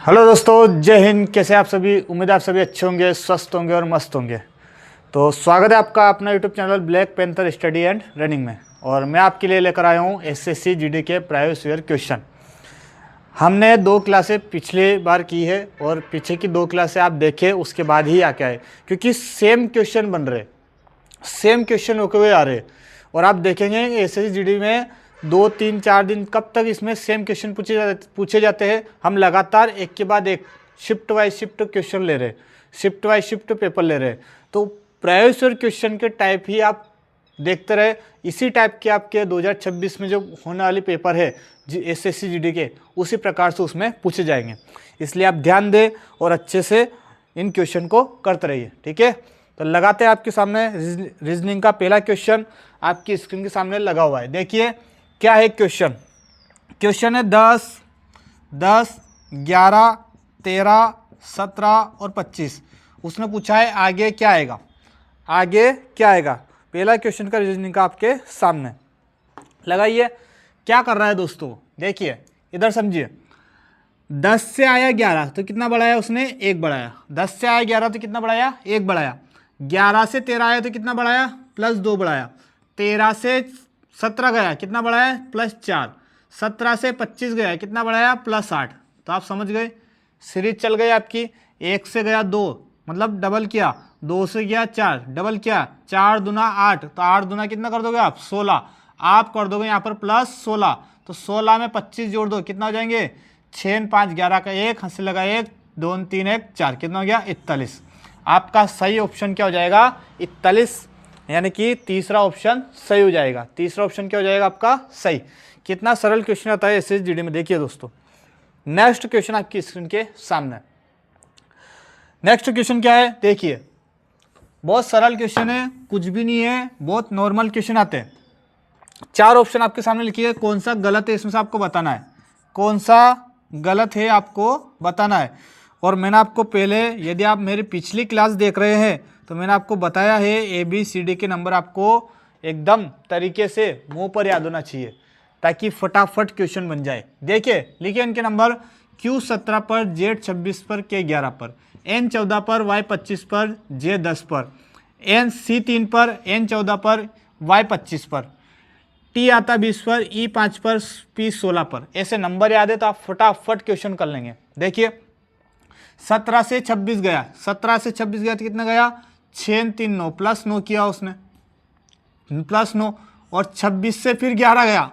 Hello दोस्तों, जय हिंद। कैसे आप सभी? उम्मीद है आप सभी अच्छे होंगे, स्वस्थ होंगे और मस्त होंगे। तो स्वागत है आपका अपना YouTube channel black panther study and running में। और मैं आपके लिए लेकर आया हूँ एसएससी जीडी के प्रीवियस ईयर क्वेश्चन। हमने 2 क्लासें पिछली बार की है और पीछे की 2 क्लासें आप देखें, उसके बाद ही आके आए, क्योंकि सेम क्वेश्चन बन रहे, सेम क्वेश्चन होते हुए आ रहे। और आप देखेंगे एसएससी जीडी में 2, 3, 4 दिन कब तक इसमें सेम क्वेश्चन पूछे जाते हैं। हम लगातार एक के बाद एक शिफ्ट वाइज शिफ्ट क्वेश्चन ले रहे, शिफ्ट वाइज शिफ्ट पेपर ले रहे। तो प्रीवियस ईयर क्वेश्चन के टाइप ही आप देखते रहे। इसी टाइप के आपके 2026 में जो होने वाली पेपर है एसएससी जीडी के, उसी प्रकार से उसमें पूछे जाएंगे। इसलिए आप ध्यान दें और अच्छे से इन क्वेश्चन को करते रहिए, ठीक है। तो लगाते हैं आपके सामने रीजनिंग का पहला क्वेश्चन आपकी स्क्रीन के सामने लगा हुआ है। देखिए क्या है क्वेश्चन। क्वेश्चन है 10, 11, 13, 17 और 25। उसने पूछा है आगे क्या आएगा, आगे क्या आएगा। पहला क्वेश्चन का रीजनिंग का आपके सामने लगाइए। क्या कर रहा है दोस्तों, देखिए इधर समझिए। 10 से आया 11 तो कितना बढ़ाया उसने? 1 बढ़ाया। 10 से आया 11 तो कितना बढ़ाया? 1 बढ़ाया। 11 से 13 आया तो कितना बढ़ाया? +2 बढ़ाया। 13 से 17 गया, कितना बढ़ाया? +4। 17 से 25 गया, कितना बढ़ाया? +8। तो आप समझ गए, सीरीज चल गई आपकी। 1 से गया 2, मतलब डबल किया। 2 से गया 4, डबल किया। 4 दूना 8, तो 8 दूना कितना कर दोगे आप? 16। आप कर दोगे यहाँ पर +16, तो 16 में 25 जोड़ दो, कितना हो जाएंगे? 6, 5, 11 का 1, हंसी लगा 1, 2, 3, 1, 4, कितना हो गया? 41। आपका सही ऑप्शन क्या हो जाएगा? 41, यानी कि तीसरा ऑप्शन सही हो जाएगा। तीसरा ऑप्शन क्या हो जाएगा आपका? सही। कितना सरल क्वेश्चन आता है एसएससी जीडी में। देखिए दोस्तों, नेक्स्ट क्वेश्चन आपकी स्क्रीन के सामने। नेक्स्ट क्वेश्चन क्या है? देखिए बहुत सरल क्वेश्चन है, कुछ भी नहीं है, बहुत नॉर्मल क्वेश्चन आते हैं। 4 ऑप्शन आपके सामने लिखिए, कौन सा गलत है इसमें से आपको बताना है, कौन सा गलत है आपको बताना है। और मैंने आपको पहले, यदि आप मेरी पिछली क्लास देख रहे हैं तो मैंने आपको बताया है ABCD के नंबर आपको एकदम तरीके से मुंह पर याद होना चाहिए, ताकि फटाफट क्वेश्चन बन जाए। देखिए लिखिए इनके नंबर। Q17 पर, Z26 पर, K11 पर, N14 पर, Y25 पर, J10 पर, C3 पर, N14 पर, Y25 पर, T आता 20 पर, E5 पर, P16 पर। ऐसे नंबर याद है तो आप फटाफट क्वेश्चन कर लेंगे। देखिए 17 से 26 गया, 17 से 26 गया तो कितना गया? 6, 3, 9, +9 किया उसने, +9। और 26 से फिर 11 गया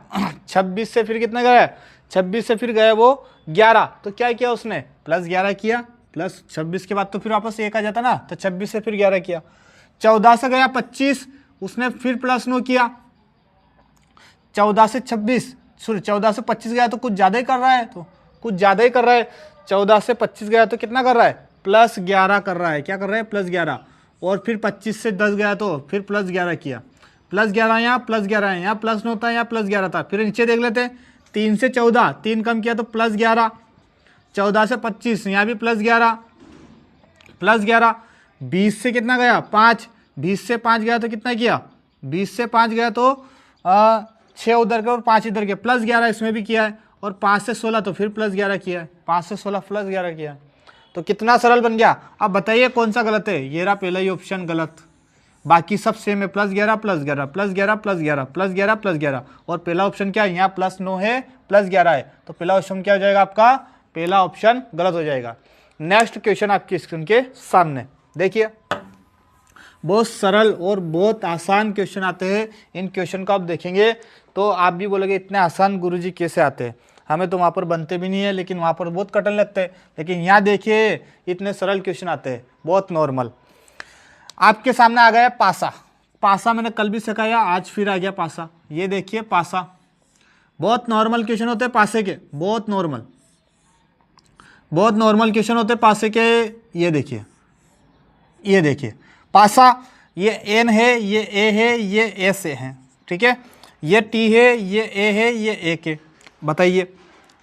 26 से फिर कितना गया? 26 से फिर गया वो 11, तो क्या किया उसने? +11 किया। +26 के बाद तो फिर वापस 1 आ जाता ना, तो 26 से फिर 11 किया। 14 से गया 25, उसने फिर +9 किया। 14 से 26, सॉरी 14 से 25 गया तो कुछ ज़्यादा ही कर रहा है, तो कुछ ज़्यादा ही कर रहा है। 14 से 25 गया तो कितना कर रहा है? +11 कर रहा है। क्या कर रहा है? +11। और फिर 25 से 10 गया तो फिर +11 किया। +11 यहाँ, +11 है यहाँ, +9 था यहाँ, +11 था। फिर नीचे देख लेते हैं, 3 से 14, 3 कम किया तो +11। 14 से 25 यहाँ भी +11, +11। 20 से कितना गया? 5, 20 से 5 गया तो कितना किया? 20 से 5 गया तो 6 उधर के और 5 इधर के, +11 इसमें भी किया है। और 5 से 16 तो फिर +11 किया है, 5 से 16 +11 किया है। तो कितना सरल बन गया। अब बताइए कौन सा गलत है? ये रहा पहला ही ऑप्शन गलत, बाकी सब सेम है। +11, +11, +11, +11, +11, +11। और पहला ऑप्शन क्या है? यहाँ +9 है, +11 है, तो पहला ऑप्शन क्या हो जाएगा आपका? पहला ऑप्शन गलत हो जाएगा। नेक्स्ट क्वेश्चन आपकी स्क्रीन के सामने देखिए। बहुत सरल और बहुत आसान क्वेश्चन आते हैं। इन क्वेश्चन को आप देखेंगे तो आप भी बोलोगे इतने आसान गुरुजी कैसे आते हैं, हमें तो वहाँ पर बनते भी नहीं है, लेकिन वहाँ पर बहुत कठिन लगते हैं। लेकिन यहाँ देखिए इतने सरल क्वेश्चन आते हैं, बहुत नॉर्मल। आपके सामने आ गया पासा। पासा मैंने कल भी सिखाया, आज फिर आ गया पासा। ये देखिए पासा, बहुत नॉर्मल क्वेश्चन होते हैं पासे के, बहुत नॉर्मल, बहुत नॉर्मल क्वेश्चन होते हैं पासे के। ये देखिए, ये देखिए पासा, ये N है, ये A है, ये S है, ठीक है। ये T है, ये A है, ये A के। बताइए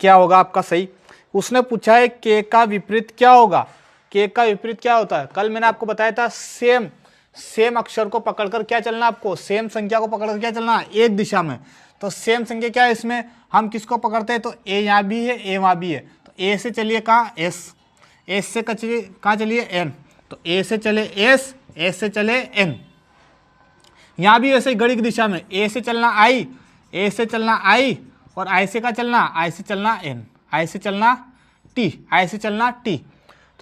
क्या होगा आपका सही। उसने पूछा है K का विपरीत क्या होगा। K का विपरीत क्या होता है? कल मैंने आपको बताया था, सेम अक्षर को पकड़कर क्या चलना, आपको सेम संख्या को पकड़कर क्या चलना, एक दिशा में। तो सेम संख्या क्या है इसमें? हम किसको पकड़ते हैं? तो A यहाँ भी है, A वहाँ भी है, तो ए से चलिए कहाँ, एस, एस से कहाँ चलिए, एन, तो ए से चले एस, एस से चले एन। यहाँ भी वैसे घड़ी की दिशा में ए से चलना आई, ए से चलना आई, और आई से कहाँ चलना, आई से चलना एन, आई से चलना टी, आई से चलना टी।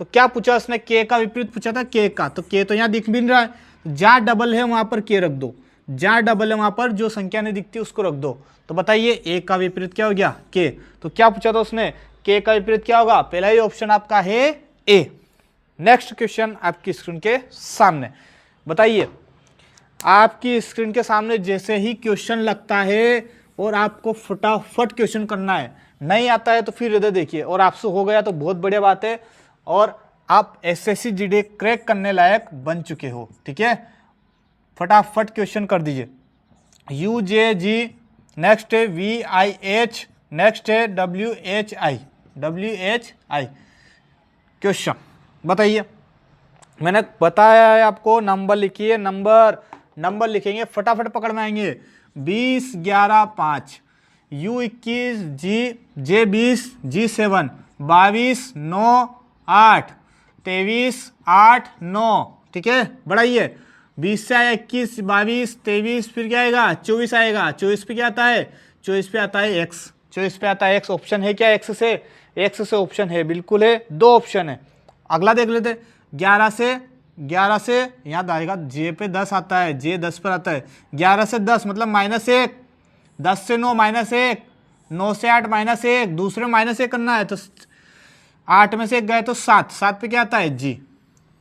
तो क्या पूछा उसने, के का विपरीत पूछा था, के का, तो के तो यहाँ दिख भी नहीं रहा है, जहाँ डबल है वहाँ पर के रख दो, जहाँ डबल है वहाँ पर जो संख्या नहीं दिखती उसको रख दो। तो बताइए ए का विपरीत क्या हो गया, के। तो क्या पूछा था उसने, के का विपरीत क्या होगा, पहला ही ऑप्शन आपका है ए। नेक्स्ट क्वेश्चन आपकी स्क्रीन के सामने, बताइए आपकी स्क्रीन के सामने जैसे ही क्वेश्चन लगता है और आपको फटाफट क्वेश्चन करना है, नहीं आता है तो फिर इधर देखिए, और आपसे हो गया तो बहुत बढ़िया बात है, और आप एसएससी जीडी क्रैक करने लायक बन चुके हो। ठीक है, फटाफट क्वेश्चन कर दीजिए। यू जे जी, नेक्स्ट है वी आई एच, नेक्स्ट है W H I, W H I. Question बताइए, मैंने बताया है आपको, नंबर लिखिए, नंबर लिखेंगे, फटाफट पकड़ में आएंगे। 20, 11, 5, यू 21, जी, जे 20, जी 7, 22, 9, 8, 23, 8, 9। ठीक है, बढ़ाइए, 20 से आया 21, 22, 23, फिर क्या आएगा, 24 आएगा। 24 पे क्या आता है, 24 पे आता है एक्स, 24 पे आता है एक्स। ऑप्शन है क्या एक्स से ऑप्शन है, बिल्कुल है, 2 ऑप्शन है। अगला देख लेते, 11 से याद आएगा, जे पे 10 आता है, जे 10 पर आता है, 11 से 10 मतलब -1, 10 से 9 -1, 9 से 8 -1, दूसरे -1 करना है, तो 8 में से 1 गए तो 7, 7 पे क्या आता है जी,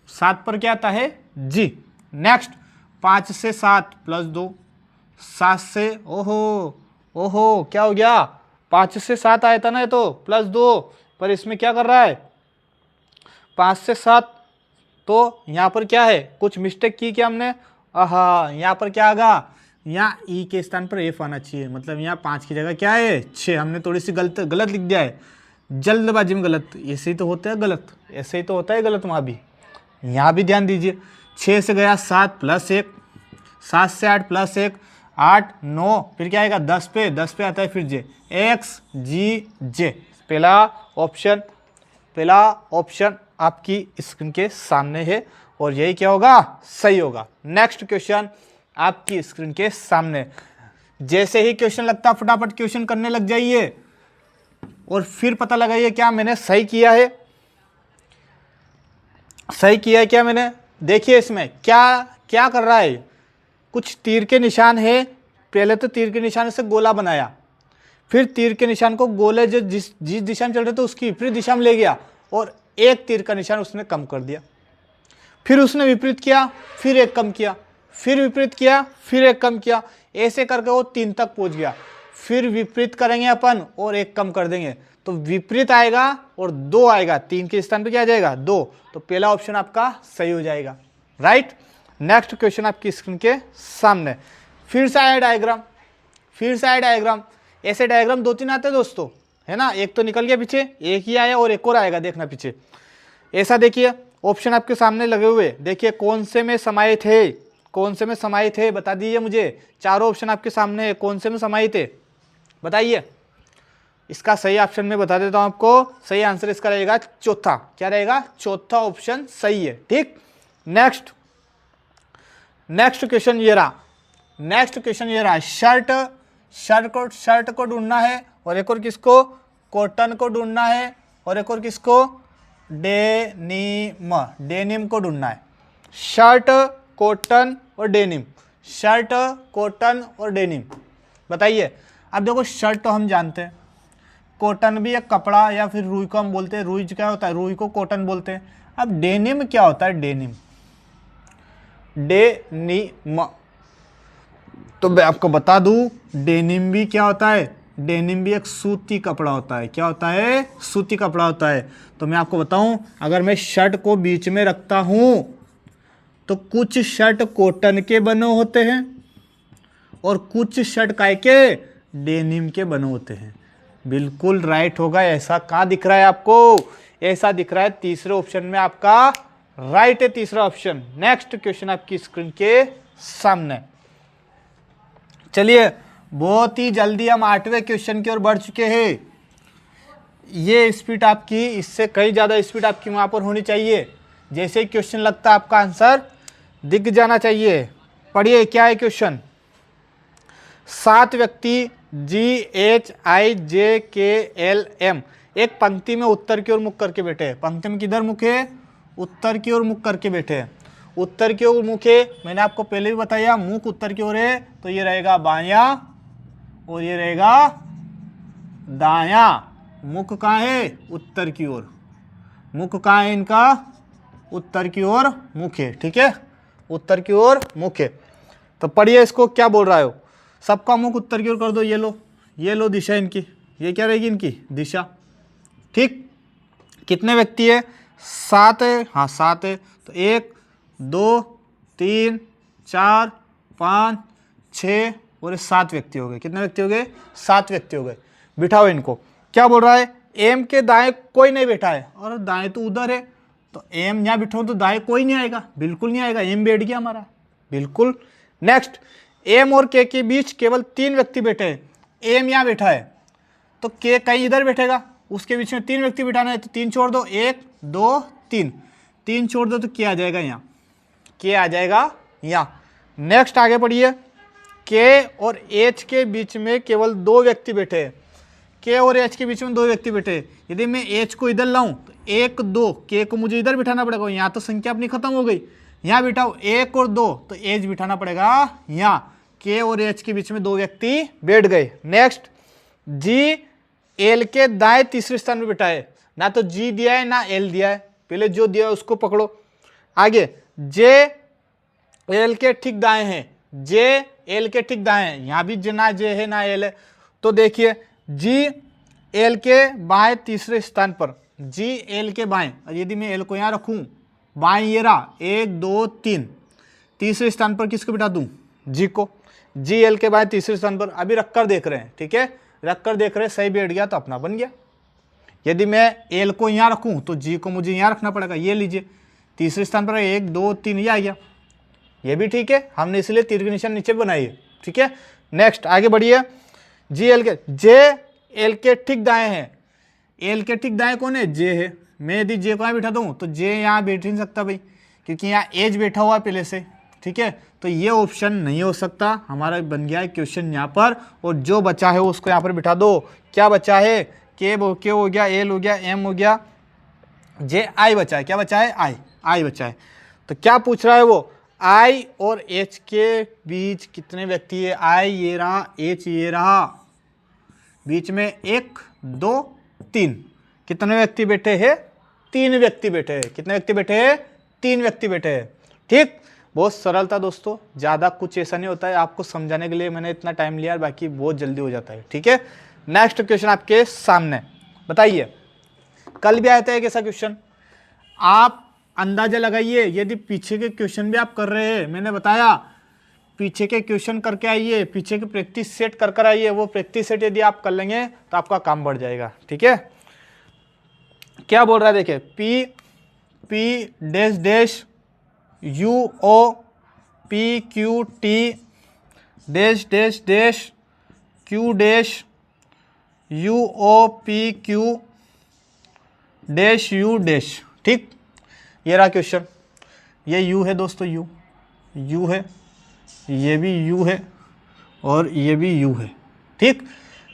7 पर क्या आता है जी। नेक्स्ट 5 से 7 +2, 7 से ओहो क्या हो गया, 5 से 7 आया था ना ये तो +2, पर इसमें क्या कर रहा है 5 से 7, तो यहाँ पर क्या है, कुछ मिस्टेक की क्या हमने, यहाँ पर क्या आगा, यहाँ ई के स्थान पर एफ आना चाहिए, मतलब यहाँ 5 की जगह क्या है 6, हमने थोड़ी सी गलत लिख दिया है, जल्दबाजी में गलत, ऐसे ही तो होता है गलत, ऐसे ही तो होता है गलत, वहाँ भी, यहाँ भी ध्यान दीजिए। 6 से गया 7 + 1, 7 से 8 + 1, 8, 9, फिर क्या आएगा 10 पे आता है फिर जे, एक्स जी जे। पहला ऑप्शन आपकी स्क्रीन के सामने है, और यही क्या होगा, सही होगा। नेक्स्ट क्वेश्चन आपकी स्क्रीन के सामने, जैसे ही क्वेश्चन लगता फटाफट क्वेश्चन करने लग जाइए, और फिर पता लगाइए क्या मैंने सही किया है, क्या मैंने। देखिए इसमें क्या कर रहा है, कुछ तीर के निशान है, पहले तो तीर के निशान से गोला बनाया, फिर तीर के निशान को गोले जो जिस दिशा में चल रहे थे उसकी विपरीत दिशा में ले गया, और एक तीर का निशान उसने कम कर दिया, फिर उसने विपरीत किया, फिर एक कम किया, फिर विपरीत किया, फिर एक कम किया, ऐसे करके वो 3 तक पहुंच गया। फिर विपरीत करेंगे अपन और एक कम कर देंगे, तो विपरीत आएगा और 2 आएगा, 3 के स्थान पे क्या आ जाएगा 2, तो पहला ऑप्शन आपका सही हो जाएगा, राइट। नेक्स्ट क्वेश्चन आपकी स्क्रीन के सामने, फिर से आया डायग्राम, ऐसे डायग्राम 2-3 आते हैं दोस्तों, है ना, एक तो निकल गया पीछे, एक ही आया और एक और आएगा, देखना पीछे। ऐसा देखिए ऑप्शन आपके सामने लगे हुए, देखिए कौन से में समाहित है, बता दीजिए मुझे। चारों ऑप्शन आपके सामने है, कौन से में समाहित है बताइए। इसका सही ऑप्शन में बता देता हूं आपको, सही आंसर इसका रहेगा चौथा, क्या रहेगा, चौथा ऑप्शन सही है, ठीक। नेक्स्ट क्वेश्चन ये रहा, शर्ट को ढूंढना है, और एक और किसको, कॉटन को ढूंढना है, और एक और किसको, डेनिम को ढूंढना है। शर्ट, कॉटन और डेनिम, बताइए। अब देखो शर्ट तो हम जानते हैं, कॉटन भी एक कपड़ा या फिर रुई को हम बोलते हैं, रुई क्या होता है, रुई को कॉटन बोलते हैं। अब डेनिम क्या होता है, डेनिम तो मैं आपको बता दूं, डेनिम भी क्या होता है, डेनिम भी एक सूती कपड़ा होता है, क्या होता है, सूती कपड़ा होता है। तो मैं आपको बताऊं, अगर मैं शर्ट को बीच में रखता हूं तो कुछ शर्ट कॉटन के बने होते हैं और कुछ शर्ट काय के, डेनिम के बने होते हैं। बिल्कुल राइट होगा, ऐसा कहाँ दिख रहा है आपको, ऐसा दिख रहा है तीसरे ऑप्शन में, आपका राइट है तीसरा ऑप्शन। नेक्स्ट क्वेश्चन आपकी स्क्रीन के सामने, चलिए बहुत ही जल्दी हम 8वें क्वेश्चन की ओर बढ़ चुके हैं। ये स्पीड आपकी इससे कई ज़्यादा स्पीड आपकी वहाँ पर होनी चाहिए। जैसे क्वेश्चन लगता है आपका आंसर दिख जाना चाहिए। पढ़िए क्या है क्वेश्चन। 7 व्यक्ति GHIJKLM एक पंक्ति में उत्तर की ओर मुख करके बैठे हैं। पंक्ति में किधर मुख है? उत्तर की ओर मुख करके बैठे हैं। उत्तर की ओर मुख है, मैंने आपको पहले भी बताया मुख उत्तर की ओर है तो ये रहेगा बायां और ये रहेगा दायां। मुख कहाँ है? उत्तर की ओर। मुख कहाँ है इनका? उत्तर की ओर मुख है। ठीक है, उत्तर की ओर मुख है। तो पढ़िए इसको क्या बोल रहा हो। सबका मुख उत्तर की ओर कर दो। ये लो दिशा इनकी, ये क्या रहेगी इनकी दिशा। ठीक, कितने व्यक्ति है? 7 है। हाँ 7 है। तो 1 2 3 4 5 6 और 7 व्यक्ति हो गए। कितने व्यक्ति हो गए? 7 व्यक्ति हो गए। बिठाओ इनको। क्या बोल रहा है? एम के दाएं कोई नहीं बैठा है और दाएं तो उधर है, तो एम यहाँ बिठाऊं तो दाएं कोई नहीं आएगा, बिल्कुल नहीं आएगा। एम बैठ गया हमारा, बिल्कुल। नेक्स्ट, एम और के बीच केवल 3 व्यक्ति बैठे हैं। एम यहाँ बैठा है तो के कहीं इधर बैठेगा, उसके बीच में 3 व्यक्ति बिठाना है तो 3 छोड़ दो, 1 2 3, 3 छोड़ दो तो के आ जाएगा यहाँ, के आ जाएगा यहाँ। नेक्स्ट आगे बढ़िए। के और एच के बीच में केवल 2 व्यक्ति बैठे हैं। के और एच के बीच में 2 व्यक्ति बैठे हैं। यदि मैं एच को इधर लाऊं तो 1 2, के को मुझे इधर बिठाना पड़ेगा। यहाँ तो संख्या अपनी खत्म हो गई, यहाँ बिठाओ 1 और 2 तो एच बिठाना पड़ेगा यहाँ। के और एच के बीच में 2 व्यक्ति बैठ गए। नेक्स्ट, जी एल के दाएं तीसरे स्थान पर बैठा है। ना तो जी दिया है ना एल दिया है, पहले जो दिया है उसको पकड़ो। आगे, जे एल के ठीक दाएं हैं। जे एल के ठीक दाएं हैं, यहाँ भी ना जे है ना एल है। तो देखिए जी एल के बाएं तीसरे स्थान पर, जी एल के बाएं, और यदि मैं एल को यहाँ रखूँ बाएं, ये रहा 1 2 3, तीसरे स्थान पर किसको बिठा दूँ? जी को। जी एल के बाएं तीसरे स्थान पर अभी रखकर देख रहे हैं। ठीक है, रखकर देख रहे हैं, सही बैठ गया तो अपना बन गया। यदि मैं एल को यहाँ रखूँ तो जी को मुझे यहाँ रखना पड़ेगा। ये लीजिए तीसरे स्थान पर 1 2 3 ये आ गया, ये भी ठीक है, हमने इसलिए तीर के निशान नीचे बनाई है। ठीक है, नेक्स्ट आगे बढ़िए। जी एल के, जे एल के ठीक दाएं हैं। एल के ठीक दाएं कौन है? जे है। मैं यदि जे को यहाँ बिठा दूँ तो जे यहाँ बैठ नहीं सकता भाई, क्योंकि यहाँ एज बैठा हुआ है पहले से। ठीक है, तो ये ऑप्शन नहीं हो सकता। हमारा बन गया है क्वेश्चन यहाँ पर, और जो बचा है उसको यहाँ पर बिठा दो। क्या बचा है? के हो गया, एल हो गया, एम हो गया, जे आई बचा है। क्या बचा है? आई बचा है। तो क्या पूछ रहा है वो? आई और एच के बीच कितने व्यक्ति है? आई ये रहा, एच ये रहा, बीच में 1 2 3, कितने व्यक्ति बैठे हैं? 3 व्यक्ति बैठे हैं। कितने व्यक्ति बैठे हैं? 3 व्यक्ति बैठे हैं। ठीक, बहुत सरल था दोस्तों, ज़्यादा कुछ ऐसा नहीं होता है। आपको समझाने के लिए मैंने इतना टाइम लिया, बाकी बहुत जल्दी हो जाता है। ठीक है, नेक्स्ट क्वेश्चन आपके सामने, बताइए। कल भी आया था एक ऐसा क्वेश्चन, आप अंदाजा लगाइए। यदि पीछे के क्वेश्चन भी आप कर रहे हैं, मैंने बताया पीछे के क्वेश्चन करके आइए, पीछे की प्रैक्टिस सेट कर आइए। वो प्रैक्टिस सेट यदि आप कर लेंगे तो आपका काम बढ़ जाएगा। ठीक है, क्या बोल रहा है देखिए, P dash dash U O P Q T dash dash dash Q dash U O P Q dash U dash. ठीक, ये रहा क्वेश्चन। ये यू है दोस्तों, यू है, ये भी यू है और ये भी यू है। ठीक,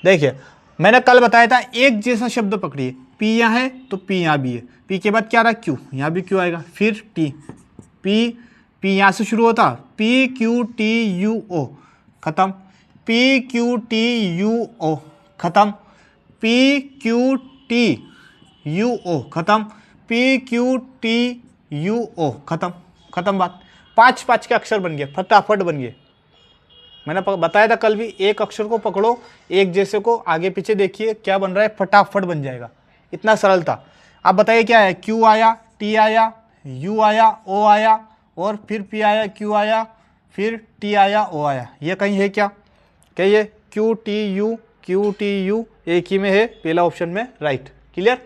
देखिए मैंने कल बताया था एक जैसा शब्द पकड़िए। पी यहाँ है तो पी यहाँ भी है, पी के बाद क्या रहा? क्यू, यहाँ भी क्यू आएगा, फिर टी, पी यहाँ से शुरू होता, पी क्यू टी यू ओ खत्म, पी क्यू टी यू ओ खत्म, पी क्यू टी यू ओ खत्म, पी क्यू टी यू ओ खत्म बात। 5 के अक्षर बन गए, फटाफट बन गए। मैंने बताया था कल भी, एक अक्षर को पकड़ो, एक जैसे को आगे पीछे देखिए क्या बन रहा है, फटाफट बन जाएगा। इतना सरल था। आप बताइए क्या है? क्यू आया, टी आया, यू आया, ओ आया, और फिर पी आया, क्यू आया, फिर टी आया, ओ आया। ये कहीं है क्या? कहिए, क्यू टी यू एक ही में है, पहला ऑप्शन में राइट। क्लियर,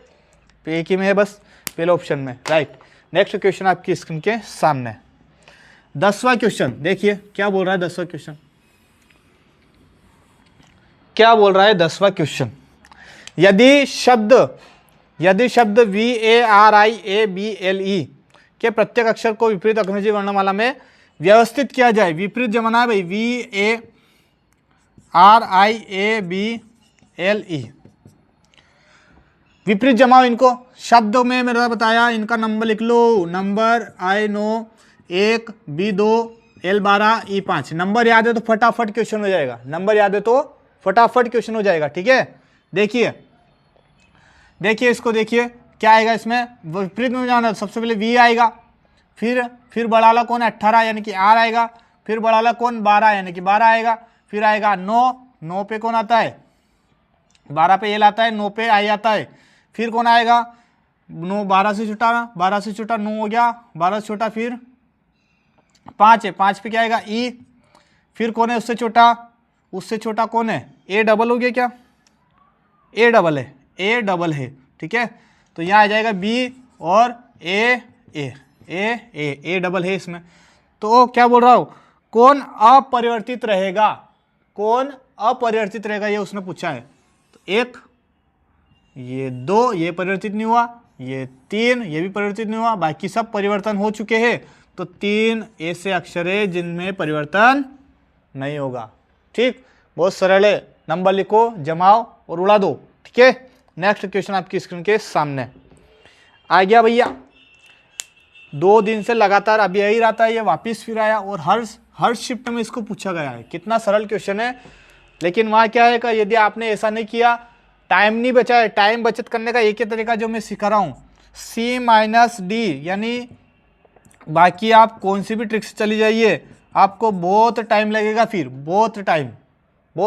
एक ही में है बस, पहला ऑप्शन में राइट। नेक्स्ट क्वेश्चन आपकी स्क्रीन के सामने, 10वां क्वेश्चन। देखिए क्या बोल रहा है 10वां क्वेश्चन, क्या बोल रहा है 10वां क्वेश्चन। यदि शब्द VARIABLE के प्रत्येक अक्षर को विपरीत अग्रजी वर्णमाला में व्यवस्थित किया जाए, विपरीत जमाना है भाई, VARIABLE, विपरीत जमाओ इनको। शब्द में मेरा बताया, इनका नंबर लिख लो, number I9 1 B2 L12 E5। Number याद है तो फटाफट क्वेश्चन हो जाएगा, नंबर याद है तो फटाफट क्वेश्चन हो जाएगा, ठीक है। देखिए इसको, देखिए क्या आएगा इसमें, विपरीत में जाना, सबसे पहले V आएगा, फिर बड़ा वाला कौन 18 यानी कि R आएगा, फिर बड़ा वाला कौन 12 यानी कि 12 आएगा, फिर आएगा 9 पे कौन आता है, 12 पे L आता है, 9 पे I आता है, फिर कौन आएगा 9, 12 से छोटा 9 हो गया, 12 से छोटा फिर 5 है, 5 पे क्या आएगा E, फिर कौन है उससे छोटा कौन है, A डबल हो गया क्या, A डबल है, ठीक है। तो यहाँ आ जाएगा B और A डबल है इसमें। तो क्या बोल रहा हूँ, कौन अपरिवर्तित रहेगा, ये उसने पूछा है। तो 1, ये 2, ये परिवर्तित नहीं हुआ, ये 3, ये भी परिवर्तित नहीं हुआ, बाकी सब परिवर्तन हो चुके हैं। तो 3 ऐसे अक्षर है जिनमें परिवर्तन नहीं होगा, ठीक, बहुत सरल है। नंबर लिखो, जमाओ और उड़ा दो, ठीक है। नेक्स्ट क्वेश्चन आपकी स्क्रीन के सामने आ गया भैया। 2 दिन से लगातार अभी यही रहता है, ये वापस फिर आया और हर शिफ्ट में इसको पूछा गया है। कितना सरल क्वेश्चन है, लेकिन वहाँ क्या है का, यदि आपने ऐसा नहीं किया, टाइम नहीं बचा है, टाइम बचत करने का एक ही तरीका जो मैं सिखा रहा हूँ, C-D, यानी बाकी आप कौन सी भी ट्रिक से चली जाइए, आपको बहुत टाइम लगेगा, फिर बहुत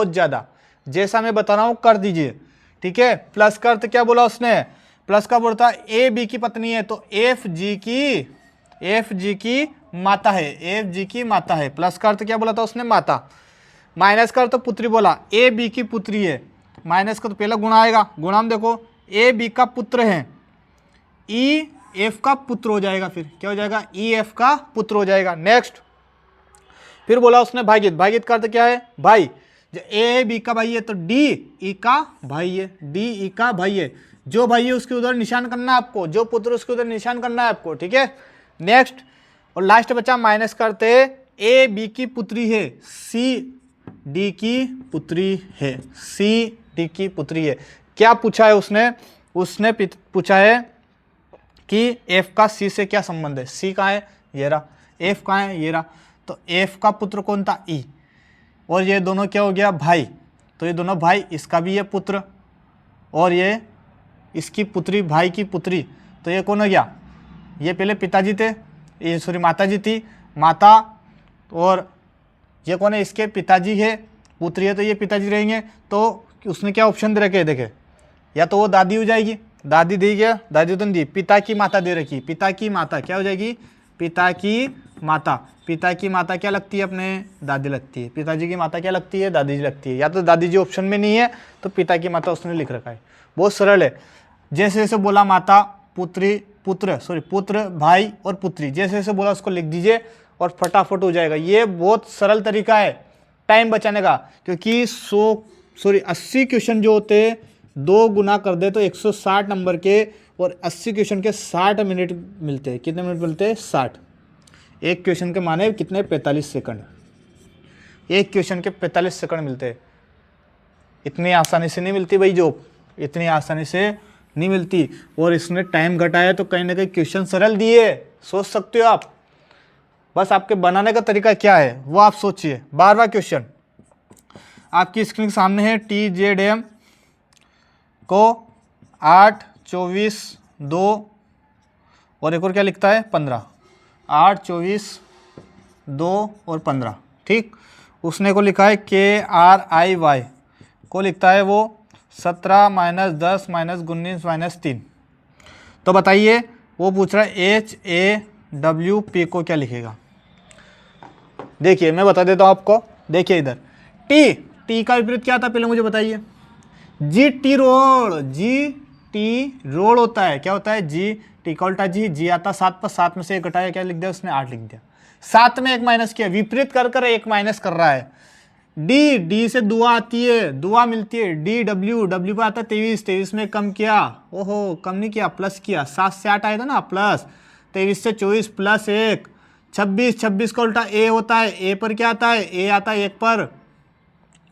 ज़्यादा। जैसा मैं बता रहा हूँ कर दीजिए, ठीक है। प्लस का अर्थ क्या बोला उसने, प्लस का बोलता है ए बी की पत्नी है, तो एफ जी की माता है, प्लस का अर्थ क्या बोला था उसने, माता। माइनस का अर्थ पुत्री बोला, ए बी की पुत्री है, माइनस का तो पहला गुणा आएगा, गुणा में देखो ए बी का पुत्र है, ई एफ का पुत्र हो जाएगा, फिर क्या हो जाएगा, ई एफ का पुत्र हो जाएगा। नेक्स्ट फिर बोला उसने भागित का अर्थ क्या है, भाई। जो ए बी का भाई है तो डी ई का भाई है, जो भाई है उसके उधर निशान करना है आपको, जो पुत्र उसके उधर निशान करना है आपको, ठीक है। नेक्स्ट और लास्ट बचा माइनस करते, ए बी की पुत्री है, सी डी की पुत्री है। क्या पूछा है उसने पूछा है कि एफ का सी से क्या संबंध है, सी कहाँ है, ये रहा, एफ कहाँ है, ये रहा। तो एफ का पुत्र कौन था, ई, और ये दोनों क्या हो गया, भाई। तो ये दोनों भाई, इसका भी ये पुत्र और ये इसकी पुत्री, भाई की पुत्री। तो ये कौन हो गया, ये पहले पिताजी थे, ये सॉरी माताजी थी, माता, और ये कौन है, इसके पिताजी है, पुत्री है, तो ये पिताजी रहेंगे। तो उसने क्या ऑप्शन दे रखे, देखे, या तो वो दादी हो जाएगी, दादी दी गया, दादी तो नहीं दी, पिता की माता दे रखी, पिता की माता क्या हो जाएगी, पिता की माता क्या लगती है अपने, दादी लगती है। पिताजी की माता क्या लगती है, दादी जी लगती है। या तो दादी जी ऑप्शन में नहीं है तो पिता की माता उसने लिख रखा है, बहुत सरल है। जैसे जैसे बोला माता, पुत्र, भाई और पुत्री, जैसे जैसे बोला उसको लिख दीजिए और फटाफट हो जाएगा। ये बहुत सरल तरीका है टाइम बचाने का, क्योंकि 80 क्वेश्चन जो होते हैं 2 गुना कर दे तो 160 नंबर के, और 80 क्वेश्चन के 60 मिनट मिलते हैं। कितने मिनट मिलते हैं, 60। एक क्वेश्चन के माने कितने, 45 सेकंड। एक क्वेश्चन के 45 सेकंड मिलते हैं। इतनी आसानी से नहीं मिलती भाई जॉब, इतनी आसानी से नहीं मिलती। और इसने टाइम घटाया तो कहीं ना कहीं क्वेश्चन सरल दिए, सोच सकते हो आप। बस आपके बनाने का तरीका क्या है वो आप सोचिए। 12वां क्वेश्चन आपकी स्क्रीन के सामने है। TZM को 8, 24, 2 और एक और क्या लिखता है, 15। 8, 24, 2 और 15, ठीक। उसने को लिखा है KRIY, को लिखता है वो 17 - 10 - 19 - 3। तो बताइए, वो पूछ रहा है HAWP को क्या लिखेगा। देखिए मैं बता देता हूँ आपको, देखिए इधर टी का विपरीत क्या था पहले मुझे बताइए। GT रोड होता है, क्या होता है, GT का उल्टा जी आता 7 पर, 7 में से 1 घटाया, क्या लिख दिया उसने, 8 लिख दिया। 7 में 1 माइनस किया, विपरीत कर 1 माइनस कर रहा है। डी से दुआ आती है, दुआ मिलती है। डी डब्ल्यू पर आता है 23, 23 में कम किया, ओहो कम नहीं किया, प्लस किया, 7 से 8 आया था ना प्लस, 23 से 24 प्लस 1, 26, 26 का उल्टा ए होता है, ए पर क्या आता है, ए आता है 1 पर,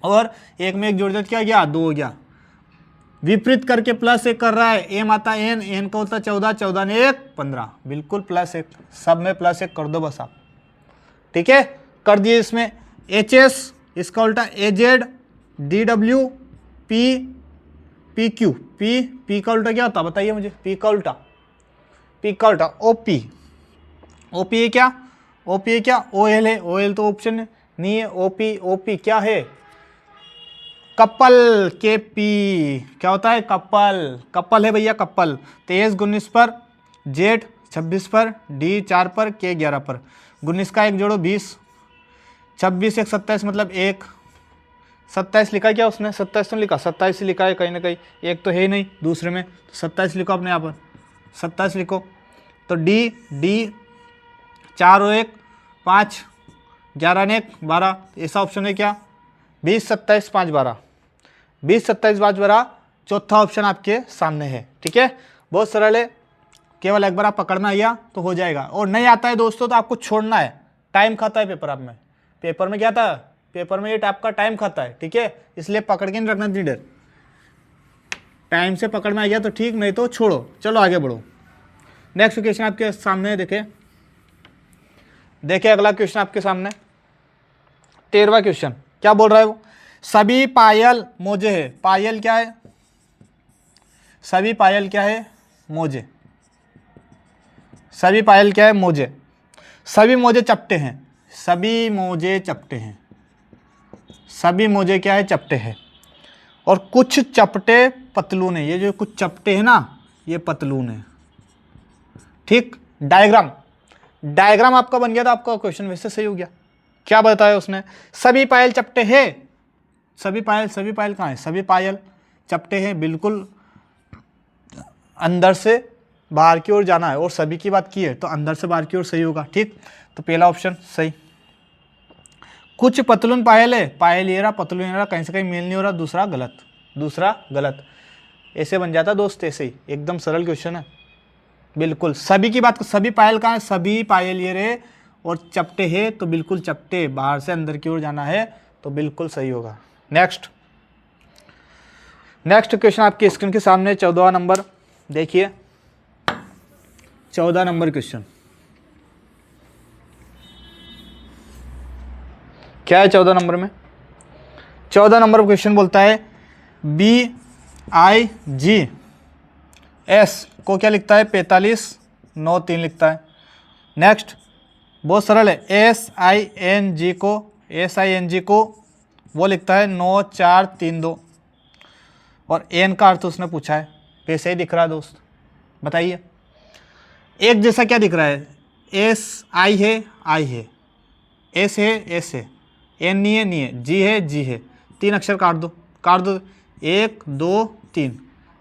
और 1 में 1 जोड़ दिया क्या गया, 2 हो गया। विपरीत करके प्लस 1 कर रहा है, एम आता है एन, एन का होता है 14, 14 ने 1 15, बिल्कुल प्लस 1, सब में प्लस 1 कर दो बस आप। ठीक है, कर दिए। इसमें एच एस, इसका उल्टा A Z, D W, P, P Q, P का उल्टा क्या होता है बताइए मुझे, पी का उल्टा ओ पी, ओ पी है क्या, ओ पी है क्या, ओ एल है, ओ एल तो ऑप्शन नहीं है, ओ पी क्या है, कपल, के पी क्या होता है, कपल है भैया, कपल। 23 19 पर, जेड 26 पर, डी 4 पर, के 11 पर, 19 का 1 जोड़ो 20, 26 1 27 मतलब 1, 27 लिखा क्या उसने, 27 तो लिखा, 27 लिखा है कहीं ना कहीं, एक तो है ही नहीं दूसरे में, तो 27 लिखो अपने यहाँ पर, 27 लिखो। तो डी 4 और 1 5, 11 ने 1 12, ऐसा ऑप्शन है क्या, 20 27 5 12, 20 27 5 12, चौथा ऑप्शन आपके सामने है। ठीक है, बहुत सरल है, केवल एक बार आप पकड़ में आ गया तो हो जाएगा, और नहीं आता है दोस्तों तो आपको छोड़ना है, टाइम खाता है पेपर। आप में पेपर में क्या था, पेपर में ये आपका टाइम खाता है। ठीक है, इसलिए पकड़ के नहीं रखना इतनी देर, टाइम से पकड़ में आ गया तो ठीक, नहीं तो छोड़ो। चलो आगे बढ़ो, नेक्स्ट क्वेश्चन आपके सामने है, देखिए अगला क्वेश्चन आपके सामने 13वां क्वेश्चन क्या बोल रहा है वो, सभी पायल मोजे है, पायल क्या है, सभी पायल क्या है, मोजे, सभी पायल क्या है, मोजे, सभी मोजे चपटे हैं, सभी मोजे चपटे हैं, सभी मोजे क्या है, चपटे हैं, और कुछ चपटे पतलून है, ये जो कुछ चपटे हैं ना ये पतलून है। ठीक, डायग्राम आपका बन गया था, आपका क्वेश्चन वैसे सही हो गया। क्या बताया उसने, सभी पायल चपटे हैं, सभी पायल कहाँ है, सभी पायल चपटे हैं, बिल्कुल अंदर से बाहर की ओर जाना है, और सभी की बात की है तो अंदर से बाहर की ओर सही होगा। ठीक, तो पहला ऑप्शन सही। कुछ पतलून पायल है, पायल ये रहा, पतलून ये रहा, कहीं से कहीं मेल नहीं हो रहा, दूसरा गलत, ऐसे बन जाता दोस्त, ऐसे ही एकदम सरल क्वेश्चन है बिल्कुल। सभी की बात, सभी पायल कहाँ है, सभी पायल ये रहे, और चपटे है तो बिल्कुल चपटे, बाहर से अंदर की ओर जाना है तो बिल्कुल सही होगा। नेक्स्ट क्वेश्चन आपकी स्क्रीन के सामने 14वां नंबर, देखिए 14 नंबर क्वेश्चन क्या है। 14 नंबर में 14 नंबर क्वेश्चन बोलता है BIGS को क्या लिखता है, 45 9 3 लिखता है। नेक्स्ट बहुत सरल है, SING को वो लिखता है 9 4 3 2, और एन का अर्थ उसने पूछा है, वैसे ही दिख रहा है दोस्त, बताइए एक जैसा क्या दिख रहा है, SI है I है, S है, N नहीं है, G है, 3 अक्षर काट दो 1 2 3,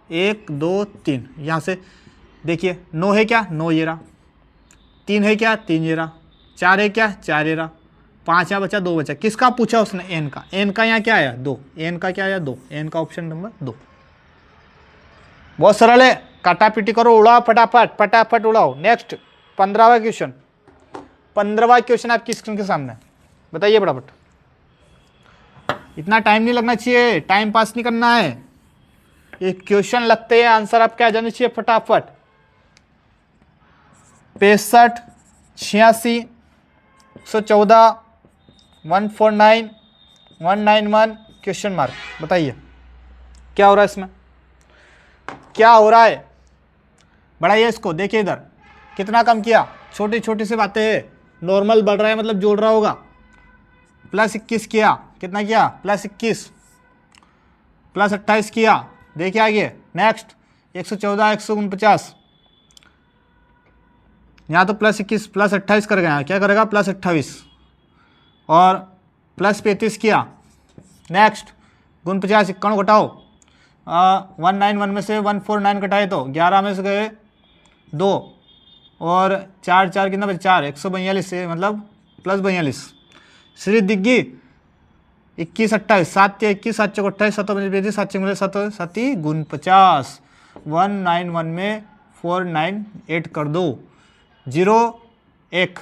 1 2 3, यहाँ से देखिए 9 है क्या, 9 ये रहा, 3 है क्या, 3 ये रहा, 4 है क्या, 4 ये रहा, 5 यहाँ बचा, 2 बचा, किसका पूछा उसने, एन का यहाँ क्या आया 2, एन का क्या आया 2, एन का ऑप्शन नंबर 2। बहुत सरल है, काटापीटी करो, उड़ाओ फटाफट उड़ाओ। नेक्स्ट 15वां क्वेश्चन आपकी स्क्रीन के सामने, बताइए फटाफट, इतना टाइम नहीं लगना चाहिए, टाइम पास नहीं करना है, ये क्वेश्चन लगते हैं आंसर आपके आ जाने चाहिए फटाफट। 65 86 114 149 191 क्वेश्चन मार्क, बताइए क्या हो रहा है इसमें, क्या हो रहा है, बढ़ाइए इसको, देखिए इधर कितना कम किया, छोटी छोटी सी बातें है, नॉर्मल बढ़ रहा है मतलब जोड़ रहा होगा, +21 किया, कितना किया +21, +28 किया, देखिए आगे। नेक्स्ट 114 149, यहाँ तो +21 +28 कर गया, क्या करेगा +28, और +35 किया। नेक्स्ट 49 51 घटाओ, 191 में से 149 घटाए तो 11 में से गए 2, और 4 4 कितना बचे 4, 142 से मतलब +42। श्री दिग्गी 21 28 7 21 7 चौक 28 7 25 7 मिले 7 7 गुण 50 191 में 498 कर दो 0 1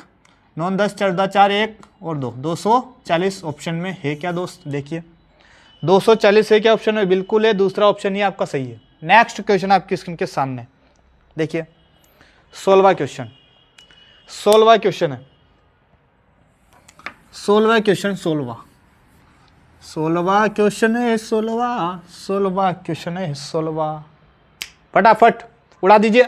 9 10 14 4 1 और 2 240 ऑप्शन में है क्या दोस्त? देखिए 240 है क्या ऑप्शन में? बिल्कुल है, दूसरा ऑप्शन ही आपका सही है। नेक्स्ट क्वेश्चन आपकी स्क्रीन के सामने देखिए 16वां क्वेश्चन, 16वां क्वेश्चन है, 16वां क्वेश्चन, 16वां क्वेश्चन है, 16वां क्वेश्चन है, 16वां। फटाफट उड़ा दीजिए,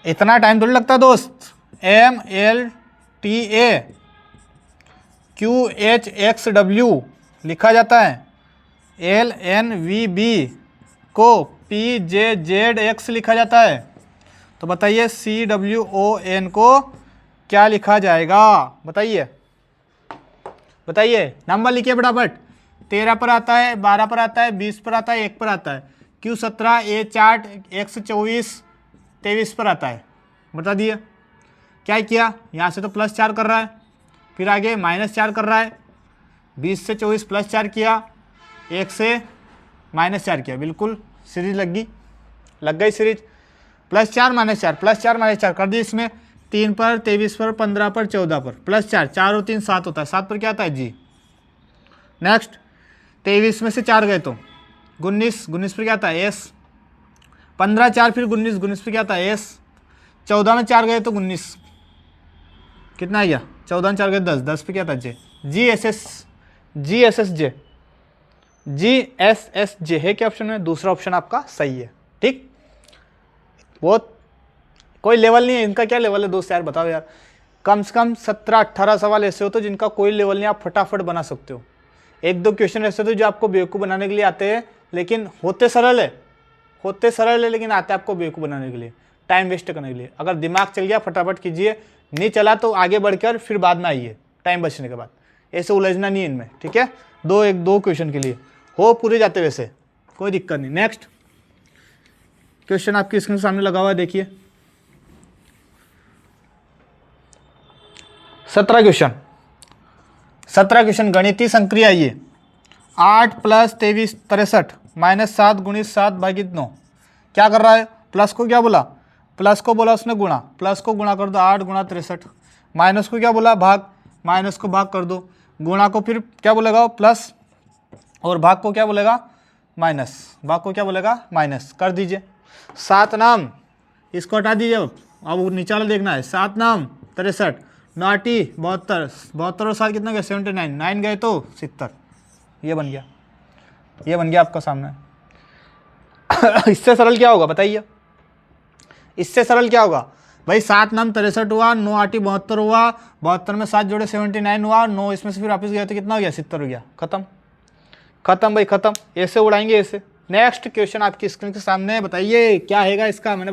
इतना टाइम थोड़ी लगता दोस्त। MLTA QHXW लिखा जाता है, LNVB को PJZX लिखा जाता है, तो बताइए CWON को क्या लिखा जाएगा? बताइए बताइए, नंबर लिखिए फटाफट। 13 पर आता है, 12 पर आता है, 20 पर आता है, 1 पर आता है, Q17 A4 X24 23 पर आता है। बता दिए क्या किया, यहाँ से तो +4 कर रहा है, फिर आगे -4 कर रहा है, 20 से 24 +4 किया, 1 से -4 किया, बिल्कुल सीरीज लग गई सीरीज। +4 -4 +4 -4 कर दी इसमें, 3 पर 23 पर 15 पर 14 पर +4 4 और 3 7 होता है, 7 पर क्या आता है जी। नेक्स्ट 23 में से 4 गए तो 19 पर क्या आता है S, 15 4 फिर 19 पर क्या आता है S, 14 में 4 गए तो 19, कितना आ गया 14 में 4 गए 10 पे क्या था J, GSSJ है क्या ऑप्शन में? दूसरा ऑप्शन आपका सही है। ठीक, बहुत कोई लेवल नहीं है इनका, क्या लेवल है दोस्त यार बताओ यार। कम से कम 17-18 सवाल ऐसे हो तो जिनका कोई लेवल नहीं, आप फटाफट बना सकते हो। 1-2 क्वेश्चन ऐसे होते जो आपको बेवकूफ़ बनाने के लिए आते हैं, लेकिन होते सरल है लेकिन आते आपको बेवकूफ़ बनाने के लिए, टाइम वेस्ट करने के लिए। अगर दिमाग चल गया फटाफट कीजिए, नहीं चला तो आगे बढ़कर फिर बाद में आइए टाइम बचने के बाद, ऐसे उलझना नहीं इनमें। ठीक है, 2 क्वेश्चन के लिए हो पूरे जाते, वैसे कोई दिक्कत नहीं। नेक्स्ट क्वेश्चन आपकी स्क्रीन के सामने लगा हुआ है, देखिए 17 क्वेश्चन गणितीय संक्रिया। ये 8 + 23 63 -7 × 7 / 9 क्या कर रहा है? प्लस को क्या बोला? प्लस को बोला उसने गुणा, प्लस को गुणा कर दो 8 × 63, माइनस को क्या बोला? भाग, माइनस को भाग कर दो, गुणा को फिर क्या बोलेगा? प्लस, और भाग को क्या बोलेगा? माइनस, भाग को क्या बोलेगा? माइनस। कर दीजिए 7 नाम, इसको हटा दीजिए। अब नीचे वाला देखना है, 7 नाम 63, 9 72 72 और 7 कितना गया? 79, 9 गए तो 70, ये बन गया आपका सामने। इससे सरल क्या होगा बताइए? इससे सरल क्या होगा भाई? 7 नाम 63 हुआ, 9 8 72 हुआ, 72 में 7 जोड़े 79 हुआ, 9 इसमें से फिर वापस गया तो कितना हो गया? 70 हो गया। खत्म भाई खत्म, ऐसे उड़ाएंगे ऐसे। नेक्स्ट क्वेश्चन आपकी स्क्रीन के सामने, बताइए क्या हैगा इसका? मैंने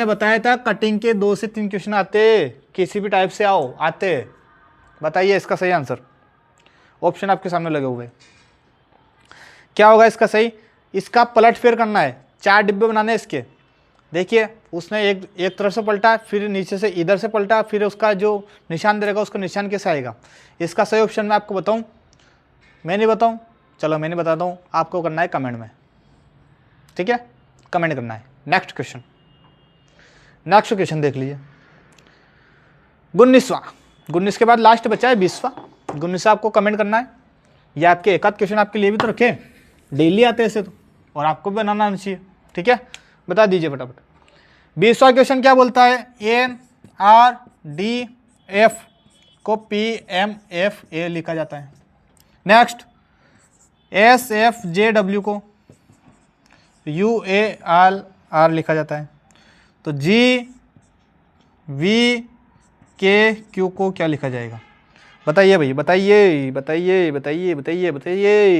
बताया था कटिंग के 2 से 3 क्वेश्चन आते, किसी भी टाइप से आते। बताइए इसका सही आंसर। ऑप्शन आपके सामने लगे हुए, क्या होगा इसका सही? इसका पलट फेर करना है, 4 डिब्बे बनाने इसके। देखिए उसने एक तरफ से पलटा, फिर नीचे से इधर से पलटा, फिर उसका जो निशान दे रहेगा उसका निशान कैसे आएगा? इसका सही ऑप्शन मैं आपको बताऊं? मैं नहीं बताऊं? चलो मैं नहीं बताता हूँ, आपको करना है कमेंट में। ठीक है, कमेंट करना है। नेक्स्ट क्वेश्चन देख लीजिए, 19वां के बाद लास्ट बचा है 20वां। 19 आपको कमेंट करना है। ये आपके एक आध क्वेश्चन आपके लिए भी तो रखे, डेली आते हैं ऐसे तो, और आपको भी बनाना आना चाहिए। ठीक है, बता दीजिए फटाफट। 20वां क्वेश्चन क्या बोलता है? NRDF को PMFA लिखा जाता है। नेक्स्ट SFJW को UAR लिखा जाता है। तो GVKQ को क्या लिखा जाएगा? बताइए भाई, बताइए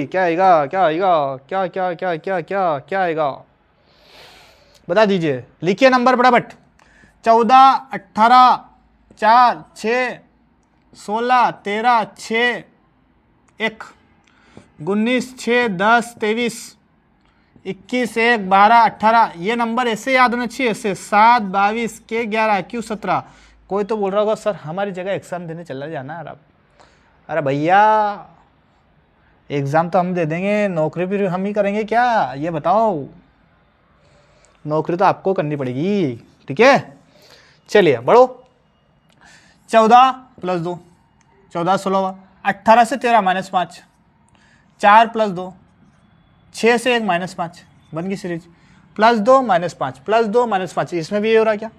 क्या आएगा? क्या आएगा? बता दीजिए, लिखिए नंबर फटाफट। 14 18 4 6 16 13 6 1 19 6 10 23 21 1 12 18। ये नंबर ऐसे याद होना चाहिए, ऐसे 7 22 K 11 Q 17। कोई तो बोल रहा होगा सर हमारी जगह एग्जाम देने चला जाना यार आप, अरे भैया एग्ज़ाम तो हम दे देंगे, नौकरी भी हम ही करेंगे क्या, ये बताओ। नौकरी तो आपको करनी पड़ेगी, ठीक है। चलिए बढ़ो। 14 + 2, 14 16, 18 से 13 -5, 4 + 2, 6 से 1 -5, बन गई सीरीज। +2 -5 +2 -5, इसमें भी ये हो रहा क्या,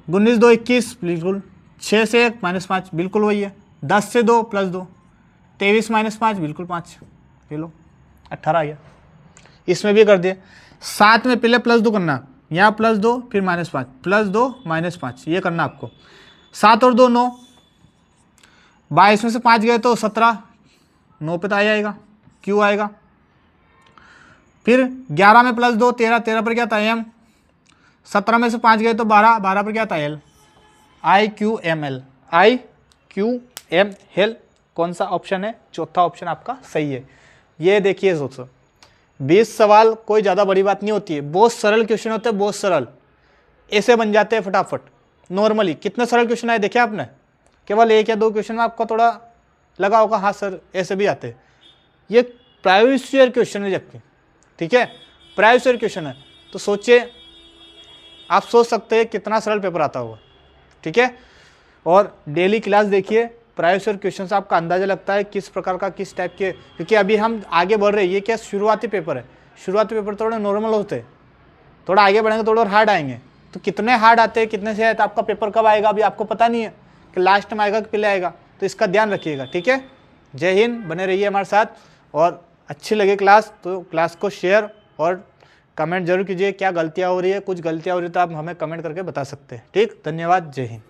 19 2 21, बिल्कुल। 6 से 1 -5, बिल्कुल वही है। 10 से 2 + 2, 23 -5, बिल्कुल 5, ले लो 18 आ गया। इसमें भी कर दिए। साथ में पहले +2 करना, यहाँ +2 फिर -5, +2 -5, ये करना आपको। 7 और 2 9, 22 में से 5 गए तो 17, 9 पे तो आ जाएगा, क्यू आएगा। फिर 11 में +2 13, 13 पर क्या था एम। 17 में से 5 गए तो 12, 12 पर क्या था एल। IQML, IQML कौन सा ऑप्शन है, चौथा ऑप्शन आपका सही है। ये देखिए दोस्तों, 20 सवाल कोई ज़्यादा बड़ी बात नहीं होती है, बहुत सरल क्वेश्चन होते हैं, बहुत सरल, ऐसे बन जाते हैं फटाफट। नॉर्मली कितने सरल क्वेश्चन आए देखे आपने, केवल 1 या 2 क्वेश्चन में आपको थोड़ा लगा होगा हाँ सर ऐसे भी आते हैं। ये प्रीवियस ईयर क्वेश्चन है जबकि, ठीक है, प्रीवियस ईयर क्वेश्चन है, तो सोचिए, आप सोच सकते हैं कितना सरल पेपर आता होगा, ठीक है। और डेली क्लास देखिए, प्रीवियस ईयर क्वेश्चन से आपका अंदाजा लगता है किस प्रकार का, किस टाइप के, क्योंकि अभी हम आगे बढ़ रहे हैं। ये क्या शुरुआती पेपर है, शुरुआती पेपर थोड़े नॉर्मल होते हैं, थोड़ा आगे बढ़ेंगे थोड़ा और हार्ड आएंगे। तो कितने हार्ड आते हैं, कितने से आए, तो आपका पेपर कब आएगा अभी आपको पता नहीं है कि लास्ट में आएगा कि पहले आएगा, तो इसका ध्यान रखिएगा, ठीक है। जय हिंद, बने रहिए हमारे साथ, और अच्छी लगे क्लास तो क्लास को शेयर और कमेंट जरूर कीजिए क्या गलतियाँ हो रही है। कुछ गलतियाँ हो रही है तो आप हमें कमेंट करके बता सकते हैं, ठीक। धन्यवाद, जय हिंद।